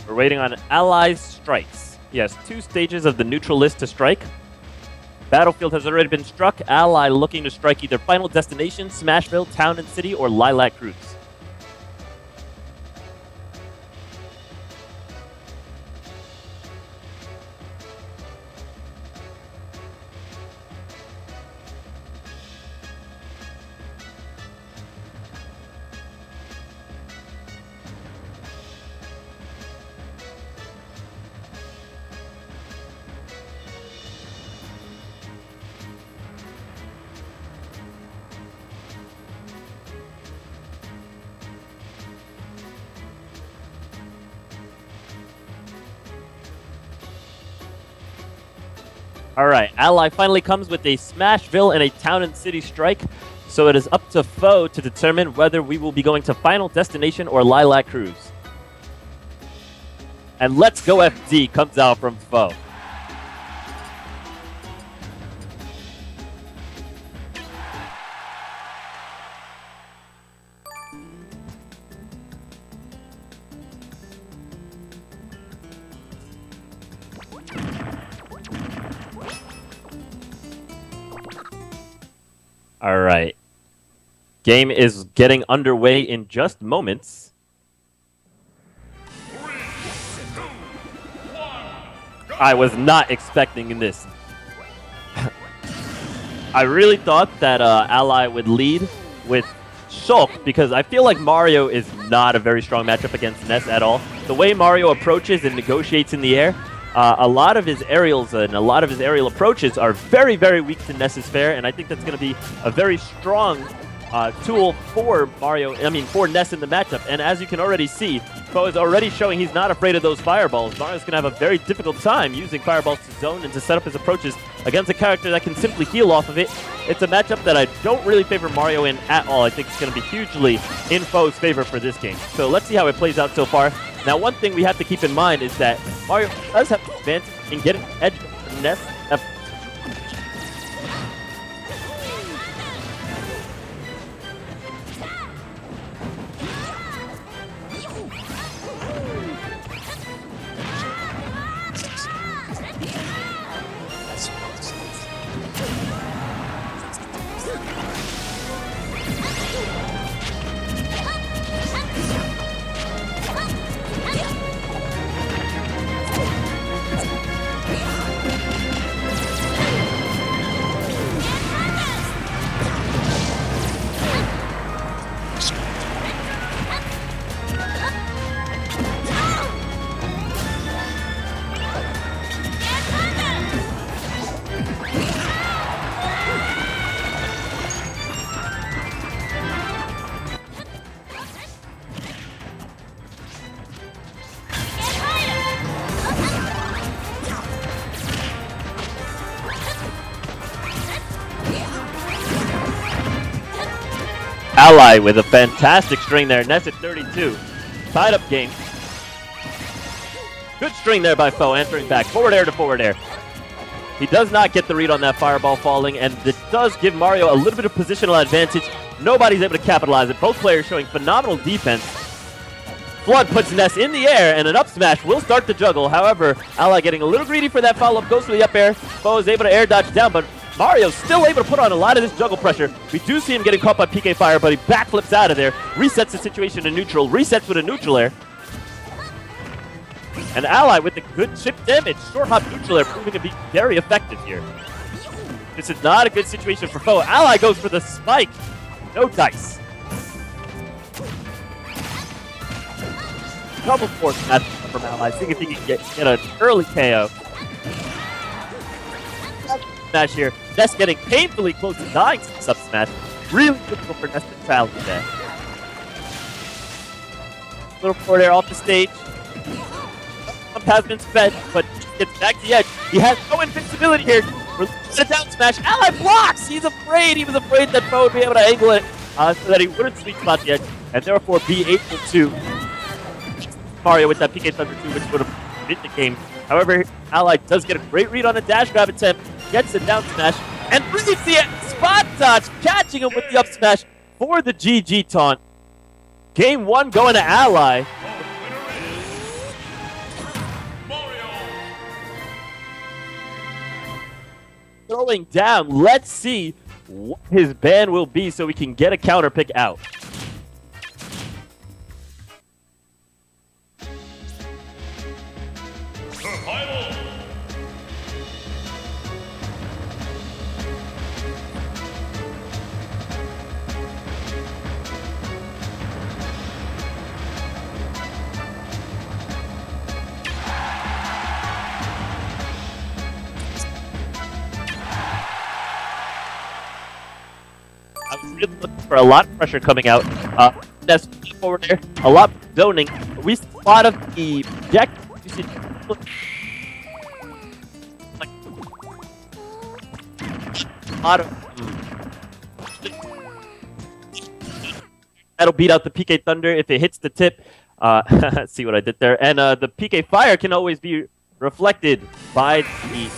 We're waiting on Allies strikes. He has 2 stages of the neutral list to strike. Battlefield has already been struck. Ally looking to strike either Final Destination, Smashville, Town and City, or Lilac Cruise. Alright, Ally finally comes with a Smashville and a Town and City strike, so it is up to FOW to determine whether we will be going to Final Destination or Lilac Cruise. And Let's Go FD comes out from FOW. Alright. Game is getting underway in just moments. 3, 2, 1, go! I was not expecting this. I really thought that Ally would lead with Shulk because I feel like Mario is not a very strong matchup against Ness at all. The way Mario approaches and negotiates in the air, a lot of his aerials and a lot of his aerial approaches are very, very weak to Ness's fair, and I think that's going to be a very strong tool for for Ness in the matchup. And as you can already see, FOW is already showing he's not afraid of those fireballs. Mario's going to have a very difficult time using fireballs to zone and to set up his approaches against a character that can simply heal off of it. It's a matchup that I don't really favor Mario in at all. I think it's going to be hugely in FOW's favor for this game. So let's see how it plays out so far. Now, one thing we have to keep in mind is that Mario does have an advantage in getting edge of Ness. Ally with a fantastic string there. Ness at 32. Tied up game. Good string there by FOW, answering back. Forward air to forward air. He does not get the read on that fireball falling, and it does give Mario a little bit of positional advantage. Nobody's able to capitalize it. Both players showing phenomenal defense. Flood puts Ness in the air, and an up smash will start the juggle. However, Ally getting a little greedy for that follow-up, goes for the up air. FOW is able to air dodge down, but Mario's still able to put on a lot of this juggle pressure. We do see him getting caught by PK Fire, but he backflips out of there, resets the situation in neutral, resets with a neutral air. And Ally with the good chip damage, short hop neutral air, proving to be very effective here. This is not a good situation for FOW. Ally goes for the spike. No dice. Double force match from Ally, seeing if he can get an early KO. Smash here. Ness getting painfully close to dying to sub smash. Really difficult for Ness to challenge that. Little forward air off the stage. Has been sped, but gets back to the edge. He has no invincibility here. Release a down smash. Ally blocks! He's afraid. He was afraid that FOW would be able to angle it so that he wouldn't sweet spot the edge, and therefore be able to Mario with that PK Thunder 2, which would have been the game. However, Ally does get a great read on a dash grab attempt, gets a down smash, and reads the spot dodge, catching him with the up smash for the GG taunt. Game 1 going to Ally. throwing down. Let's see what his ban will be so we can get a counter pick out. Survival. I was really looking for a lot of pressure coming out. That's forward there, a lot of zoning. We see a lot of the deck. You see a lot of that'll beat out the PK Thunder if it hits the tip. See what I did there, and the PK Fire can always be reflected by the.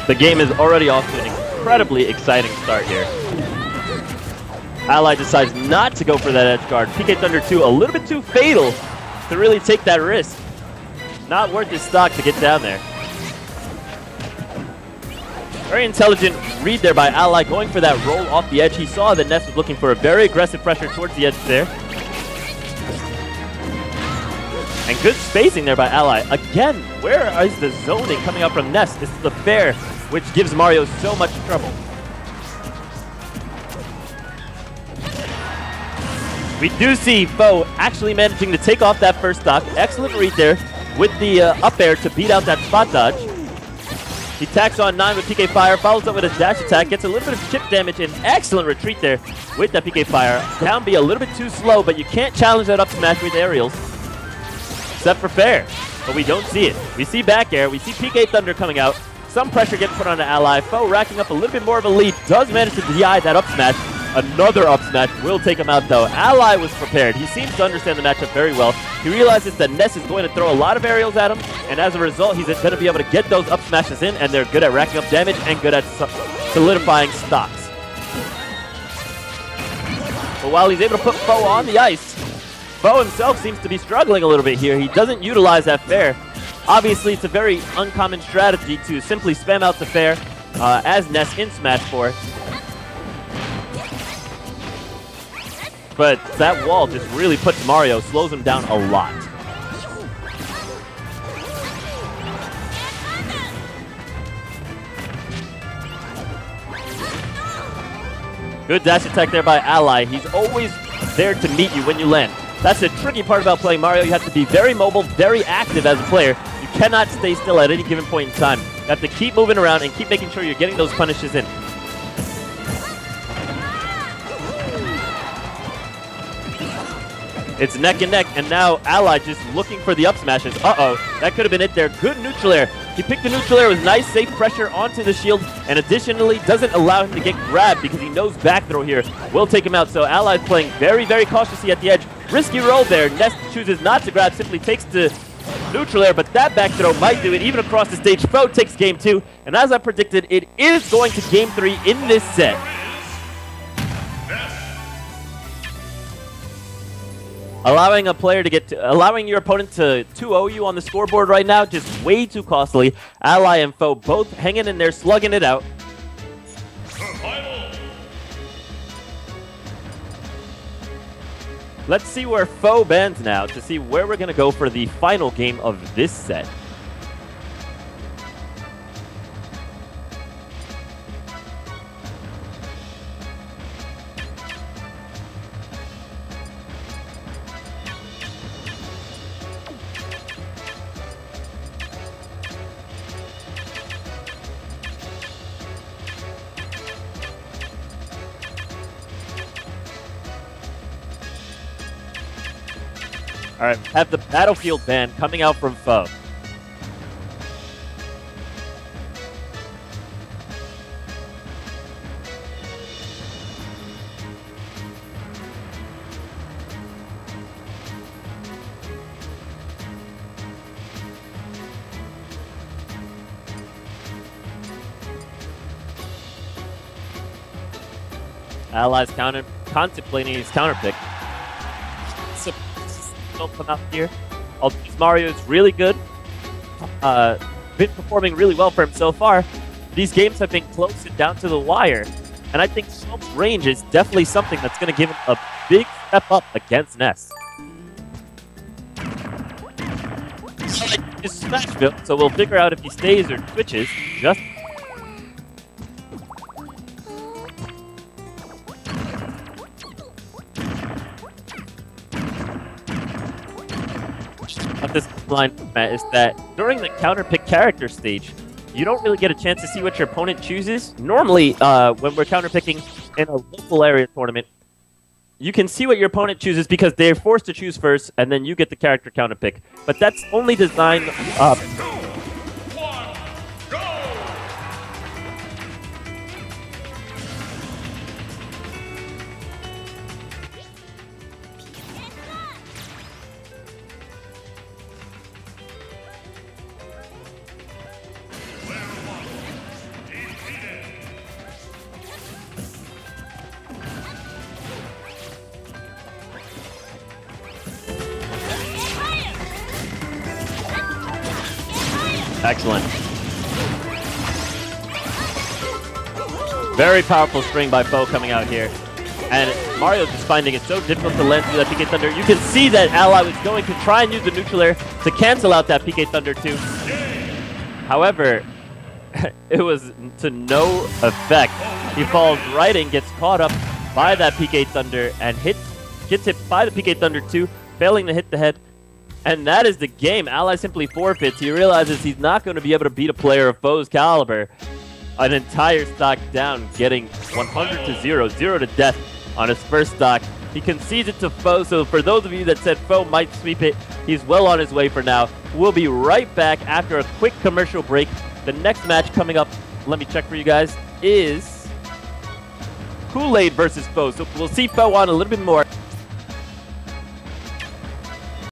The game is already off to an incredibly exciting start here. Ally decides not to go for that edge guard. PK Thunder 2 a little bit too fatal to really take that risk. Not worth his stock to get down there. Very intelligent read there by Ally, going for that roll off the edge. He saw that Ness was looking for a very aggressive pressure towards the edge there. And good spacing there by Ally. Again, where is the zoning coming out from Ness? This is the fair, which gives Mario so much trouble. We do see FOW actually managing to take off that first stock. Excellent read there with the up air to beat out that spot dodge. He tacks on 9 with PK Fire, follows up with a dash attack, gets a little bit of chip damage, and excellent retreat there with that PK Fire. Down B a little bit too slow, but you can't challenge that up smash with aerials. Except for fair, but we don't see it. We see back air, we see PK Thunder coming out, some pressure getting put on the Ally. FOW racking up a little bit more of a lead, does manage to DI that up smash. Another up smash will take him out though. Ally was prepared. He seems to understand the matchup very well. He realizes that Ness is going to throw a lot of aerials at him, and as a result, he's going to be able to get those up smashes in, and they're good at racking up damage and good at solidifying stocks. But while he's able to put FOW on the ice, FOW himself seems to be struggling a little bit here. He doesn't utilize that fair. Obviously, it's a very uncommon strategy to simply spam out the fair as Ness in Smash 4. But that wall just really puts Mario, slows him down a lot. Good dash attack there by Ally. He's always there to meet you when you land. That's the tricky part about playing Mario. You have to be very mobile, very active as a player. You cannot stay still at any given point in time. You have to keep moving around and keep making sure you're getting those punishes in. It's neck and neck, and now Ally just looking for the up smashes. Uh-oh, that could have been it there. Good neutral air. He picked the neutral air with nice, safe pressure onto the shield, and additionally doesn't allow him to get grabbed because he knows back throw here will take him out. So Ally's playing very, very cautiously at the edge. Risky roll there. Ness chooses not to grab, simply takes the neutral air, but that back throw might do it even across the stage. FOW takes game 2, and as I predicted, it is going to game 3 in this set. Allowing a player to allowing your opponent to 2-0 you on the scoreboard right now, just way too costly. Ally and FOW both hanging in there, slugging it out. Let's see where FOW bans now to see where we're going to go for the final game of this set. Alright, we have the Battlefield ban coming out from FOW. Allies contemplating his counter pick. Don't come out here. Although Mario is really good, been performing really well for him so far. These games have been close and down to the wire, and I think Soap's range is definitely something that's going to give him a big step up against Ness. It's Smashville, so we'll figure out if he stays or switches. Just this line is that during the counter pick character stage, you don't really get a chance to see what your opponent chooses. Normally, when we're counter picking in a local area tournament, you can see what your opponent chooses because they're forced to choose first, and then you get the character counter pick. But that's only designed. Excellent. Very powerful string by FOW coming out here. And Mario's just finding it so difficult to land through that PK Thunder. You can see that Ally was going to try and use the neutral air to cancel out that PK Thunder too. However, it was to no effect. He falls right in, gets caught up by that PK Thunder, and gets hit by the PK Thunder too, failing to hit the head. And that is the game. Ally simply forfeits. He realizes he's not going to be able to beat a player of FOW's caliber. An entire stock down, getting 100 to 0, 0 to death on his first stock. He concedes it to FOW, so for those of you that said FOW might sweep it, he's well on his way for now. We'll be right back after a quick commercial break. The next match coming up, let me check for you guys, is Kool-Aid versus FOW. So we'll see FOW on a little bit more.